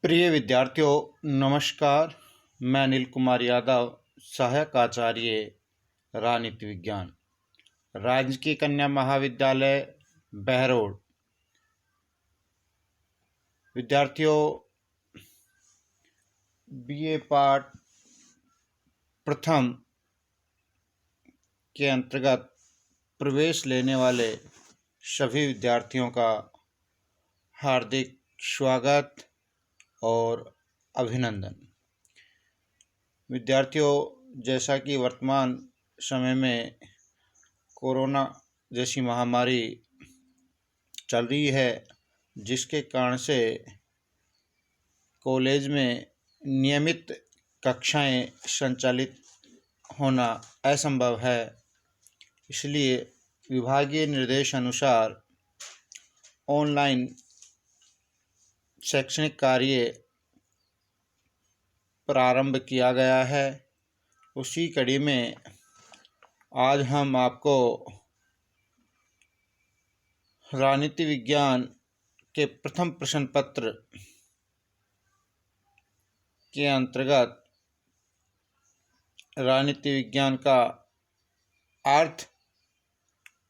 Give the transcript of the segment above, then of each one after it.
प्रिय विद्यार्थियों, नमस्कार। मैं अनिल कुमार यादव, सहायक आचार्य राजनीति विज्ञान, राजकीय कन्या महाविद्यालय बहरोड। विद्यार्थियों, बीए पाठ प्रथम के अंतर्गत प्रवेश लेने वाले सभी विद्यार्थियों का हार्दिक स्वागत और अभिनंदन। विद्यार्थियों, जैसा कि वर्तमान समय में कोरोना जैसी महामारी चल रही है, जिसके कारण से कॉलेज में नियमित कक्षाएं संचालित होना असंभव है, इसलिए विभागीय निर्देश अनुसार ऑनलाइन शैक्षणिक कार्य प्रारंभ किया गया है। उसी कड़ी में आज हम आपको राजनीति विज्ञान के प्रथम प्रश्न पत्र के अंतर्गत राजनीति विज्ञान का अर्थ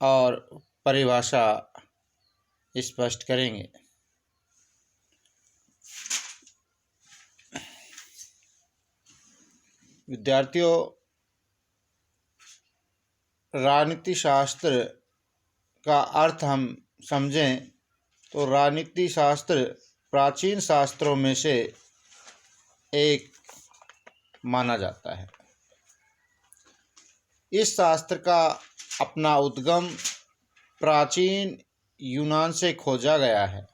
और परिभाषा स्पष्ट करेंगे। विद्यार्थियों, राजनीति शास्त्र का अर्थ हम समझें तो राजनीति शास्त्र प्राचीन शास्त्रों में से एक माना जाता है। इस शास्त्र का अपना उद्गम प्राचीन यूनान से खोजा गया है।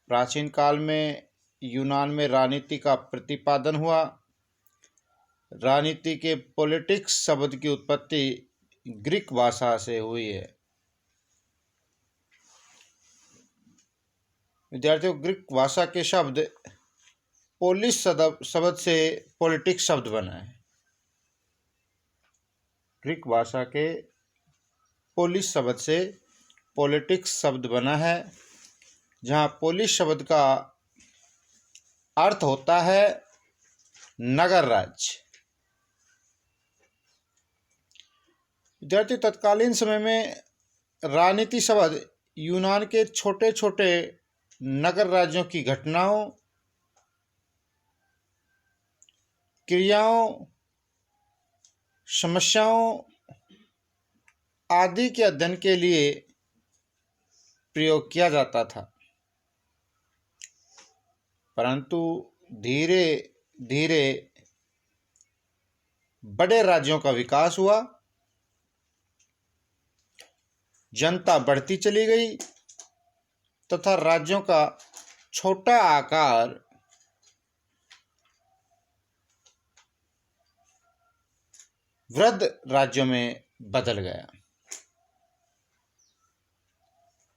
प्राचीन काल में यूनान में राजनीति का प्रतिपादन हुआ। राजनीति के पॉलिटिक्स शब्द की उत्पत्ति ग्रीक भाषा से हुई है। विद्यार्थियों, ग्रीक भाषा के शब्द पोलिस शब्द से पॉलिटिक्स शब्द बना है। ग्रीक भाषा के पोलिस शब्द से पॉलिटिक्स शब्द बना है, जहाँ पोलिस शब्द का अर्थ होता है नगर राज्य। विद्यार्थी, तत्कालीन समय में राजनीति शब्द यूनान के छोटे छोटे नगर राज्यों की घटनाओं, क्रियाओं, समस्याओं आदि के अध्ययन के लिए प्रयोग किया जाता था। परंतु धीरे धीरे बड़े राज्यों का विकास हुआ, जनता बढ़ती चली गई तथा राज्यों का छोटा आकार वृहद राज्यों में बदल गया।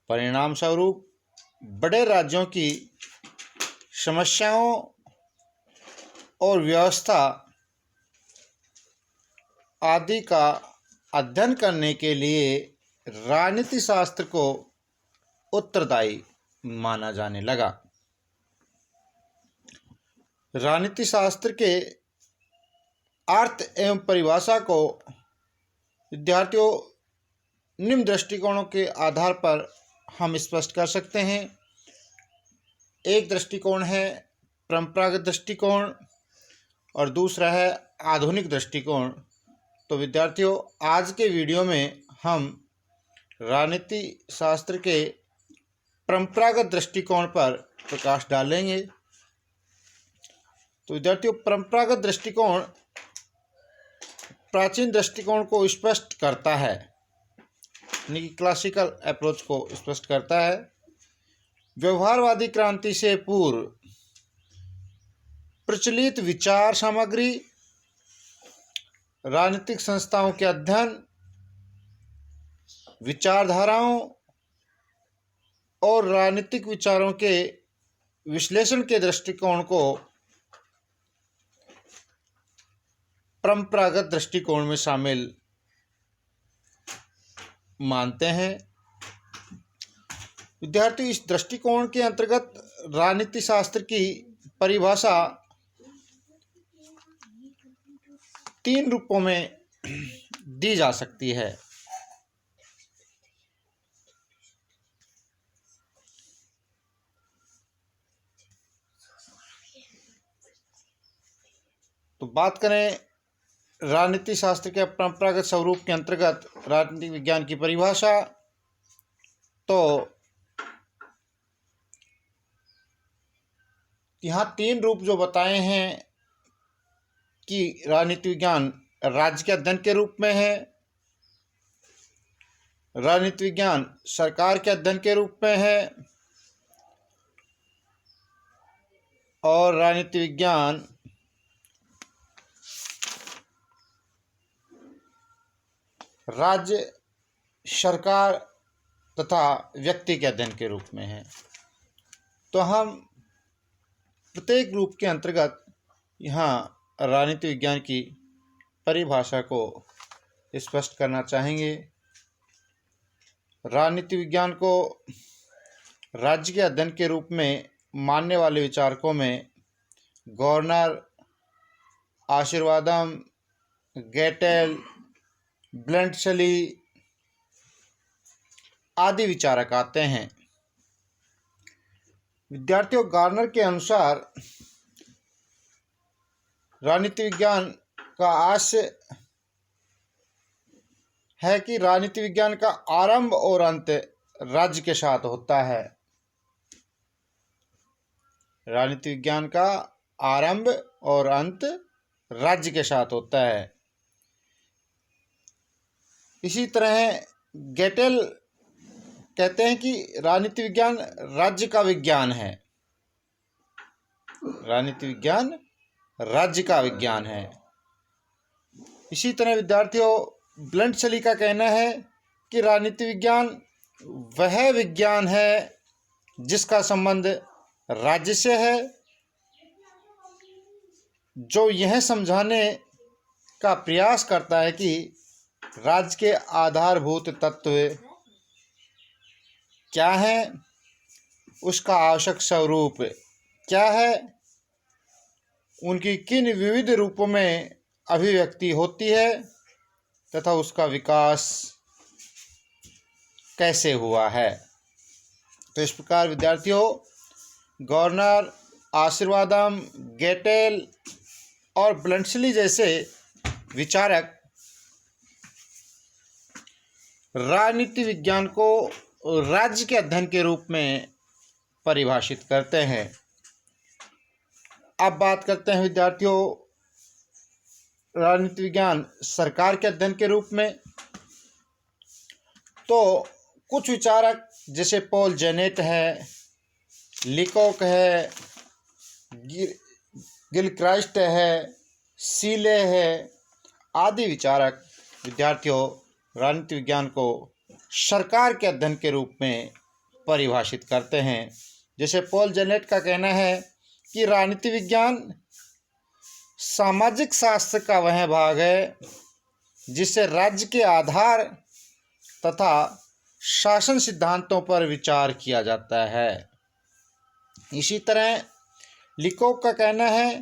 परिणाम स्वरूप बड़े राज्यों की समस्याओं और व्यवस्था आदि का अध्ययन करने के लिए राजनीति शास्त्र को उत्तरदायी माना जाने लगा। राजनीति शास्त्र के अर्थ एवं परिभाषा को विद्यार्थियों निम्न दृष्टिकोणों के आधार पर हम स्पष्ट कर सकते हैं। एक दृष्टिकोण है परंपरागत दृष्टिकोण और दूसरा है आधुनिक दृष्टिकोण। तो विद्यार्थियों, आज के वीडियो में हम राजनीति शास्त्र के परंपरागत दृष्टिकोण पर प्रकाश डालेंगे। तो विद्यार्थियों, परंपरागत दृष्टिकोण प्राचीन दृष्टिकोण को स्पष्ट करता है, यानी कि क्लासिकल अप्रोच को स्पष्ट करता है। व्यवहारवादी क्रांति से पूर्व प्रचलित विचार सामग्री, राजनीतिक संस्थाओं के अध्ययन, विचारधाराओं और राजनीतिक विचारों के विश्लेषण के दृष्टिकोण को परंपरागत दृष्टिकोण में शामिल मानते हैं। विद्यार्थियों, इस दृष्टिकोण के अंतर्गत राजनीति शास्त्र की परिभाषा 3 रूपों में दी जा सकती है। तो बात करें राजनीति शास्त्र के परंपरागत स्वरूप के अंतर्गत राजनीतिक विज्ञान की परिभाषा, तो यहाँ 3 रूप जो बताए हैं कि राजनीति विज्ञान राज्य के अध्ययन के रूप में है, राजनीति विज्ञान सरकार के अध्ययन के रूप में है और राजनीति विज्ञान राज्य, सरकार तथा व्यक्ति के अध्ययन के रूप में है। तो हम प्रत्येक रूप के अंतर्गत यहाँ राजनीति विज्ञान की परिभाषा को स्पष्ट करना चाहेंगे। राजनीति विज्ञान को राज्य के अध्ययन के रूप में मानने वाले विचारकों में गवर्नर, आशीर्वादम, गेटेल, ब्लंटसली आदि विचारक आते हैं। विद्यार्थियों, गार्नर के अनुसार राजनीति विज्ञान का आशय है कि राजनीति विज्ञान का आरंभ और अंत राज्य के साथ होता है। राजनीति विज्ञान का आरंभ और अंत राज्य के साथ होता है। इसी तरह गेटेल कहते हैं कि राजनीति विज्ञान राज्य का विज्ञान है। राजनीति विज्ञान राज्य का विज्ञान है। इसी तरह विद्यार्थियों, ब्लंटसली का कहना है कि राजनीति विज्ञान वह विज्ञान है जिसका संबंध राज्य से है, जो यह समझाने का प्रयास करता है कि राज्य के आधारभूत तत्व क्या है, उसका आवश्यक स्वरूप क्या है, उनकी किन विविध रूपों में अभिव्यक्ति होती है तथा उसका विकास कैसे हुआ है। तो इस प्रकार विद्यार्थियों, गवर्नर, आशीर्वादम, गेटेल और ब्लंटसली जैसे विचारक राजनीति विज्ञान को राज्य के अध्ययन के रूप में परिभाषित करते हैं। अब बात करते हैं विद्यार्थियों राजनीति विज्ञान सरकार के अध्ययन के रूप में। तो कुछ विचारक जैसे पॉल जेनेट है, लिकोक है, गिलक्राइस्ट है, सीले है आदि विचारक विद्यार्थियों राजनीति विज्ञान को सरकार के अध्ययन के रूप में परिभाषित करते हैं। जैसे पॉल जेनेट का कहना है कि राजनीति विज्ञान सामाजिक शास्त्र का वह भाग है जिससे राज्य के आधार तथा शासन सिद्धांतों पर विचार किया जाता है। इसी तरह लिकोक का कहना है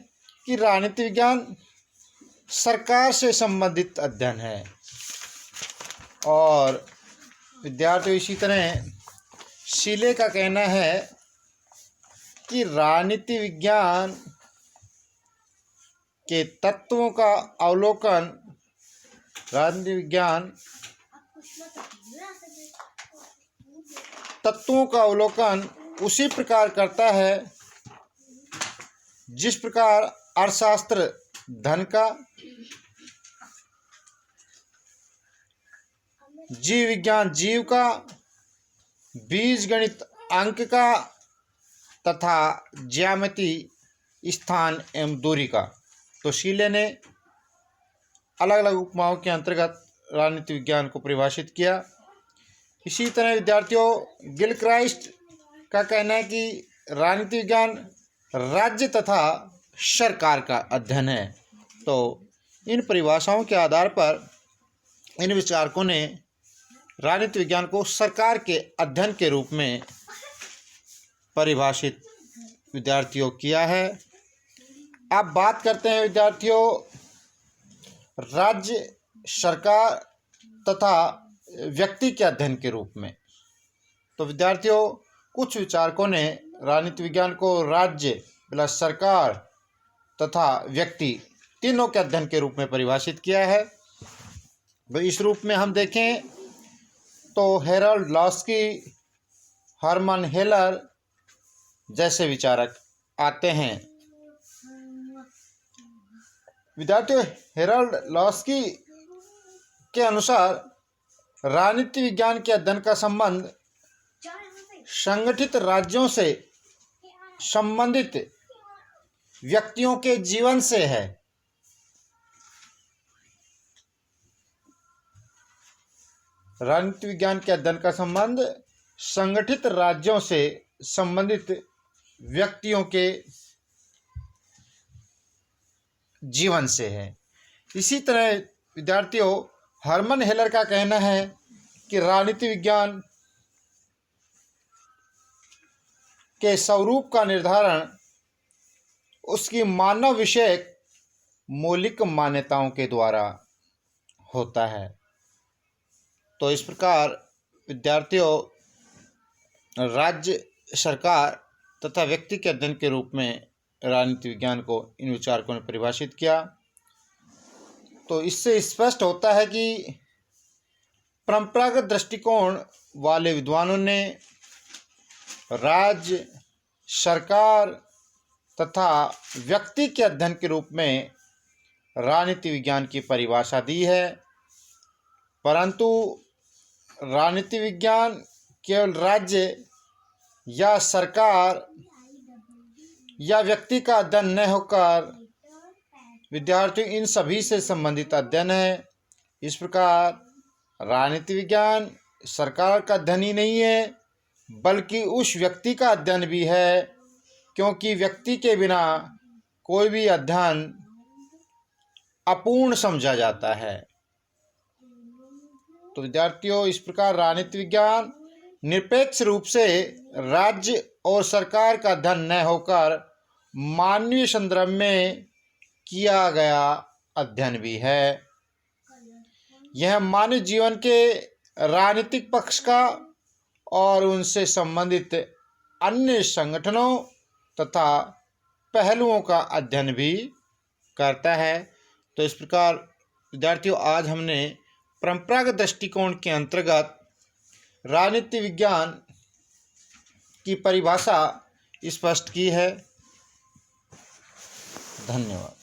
कि राजनीति विज्ञान सरकार से संबंधित अध्ययन है। और विद्यार्थियों, इसी तरह सीले का कहना है कि राजनीति विज्ञान के तत्वों का अवलोकन राजनीति विज्ञान तत्वों का अवलोकन उसी प्रकार करता है जिस प्रकार अर्थशास्त्र धन का, जीव विज्ञान जीव का, बीज गणित अंक का तथा ज्यामिति स्थान एवं दूरी का। तो सीले ने अलग अलग उपमाओं के अंतर्गत राजनीति विज्ञान को परिभाषित किया। इसी तरह विद्यार्थियों गिलक्राइस्ट का कहना है कि राजनीति विज्ञान राज्य तथा सरकार का अध्ययन है। तो इन परिभाषाओं के आधार पर इन विचारकों ने राजनीति विज्ञान को सरकार के अध्ययन के रूप में परिभाषित विद्यार्थियों किया है। अब बात करते हैं विद्यार्थियों राज्य, सरकार तथा व्यक्ति के अध्ययन के रूप में। तो विद्यार्थियों कुछ विचारकों ने राजनीति विज्ञान को राज्य प्लस सरकार तथा व्यक्ति तीनों के अध्ययन के रूप में परिभाषित किया है। तो इस रूप में हम देखें तो हेरोल्ड लॉस्की, हर्मन हेलर जैसे विचारक आते हैं। विद्यार्थियों हेरोल्ड लॉस्की के अनुसार राजनीति विज्ञान के अध्ययन का संबंध संगठित राज्यों से संबंधित व्यक्तियों के जीवन से है। राजनीति विज्ञान के अध्ययन का संबंध संगठित राज्यों से संबंधित व्यक्तियों के जीवन से है। इसी तरह विद्यार्थियों हर्मन हेलर का कहना है कि राजनीति विज्ञान के स्वरूप का निर्धारण उसकी मानव विषयक मौलिक मान्यताओं के द्वारा होता है। तो इस प्रकार विद्यार्थियों राज्य, सरकार तथा व्यक्ति के अध्ययन के रूप में राजनीति विज्ञान को इन विचारकों ने परिभाषित किया। तो इससे स्पष्ट होता है कि परंपरागत दृष्टिकोण वाले विद्वानों ने राज्य, सरकार तथा व्यक्ति के अध्ययन के रूप में राजनीति विज्ञान की परिभाषा दी है, परंतु राजनीति विज्ञान केवल राज्य या सरकार या व्यक्ति का अध्ययन न होकर विद्यार्थियों इन सभी से संबंधित अध्ययन है। इस प्रकार राजनीति विज्ञान सरकार का अध्ययन ही नहीं है बल्कि उस व्यक्ति का अध्ययन भी है, क्योंकि व्यक्ति के बिना कोई भी अध्ययन अपूर्ण समझा जाता है। तो विद्यार्थियों इस प्रकार राजनीति विज्ञान निरपेक्ष रूप से राज्य और सरकार का अध्ययन न होकर मानवीय संदर्भ में किया गया अध्ययन भी है। यह मानव जीवन के राजनीतिक पक्ष का और उनसे संबंधित अन्य संगठनों तथा पहलुओं का अध्ययन भी करता है। तो इस प्रकार विद्यार्थियों आज हमने परंपरागत दृष्टिकोण के अंतर्गत राजनीति विज्ञान की परिभाषा स्पष्ट की है। धन्यवाद।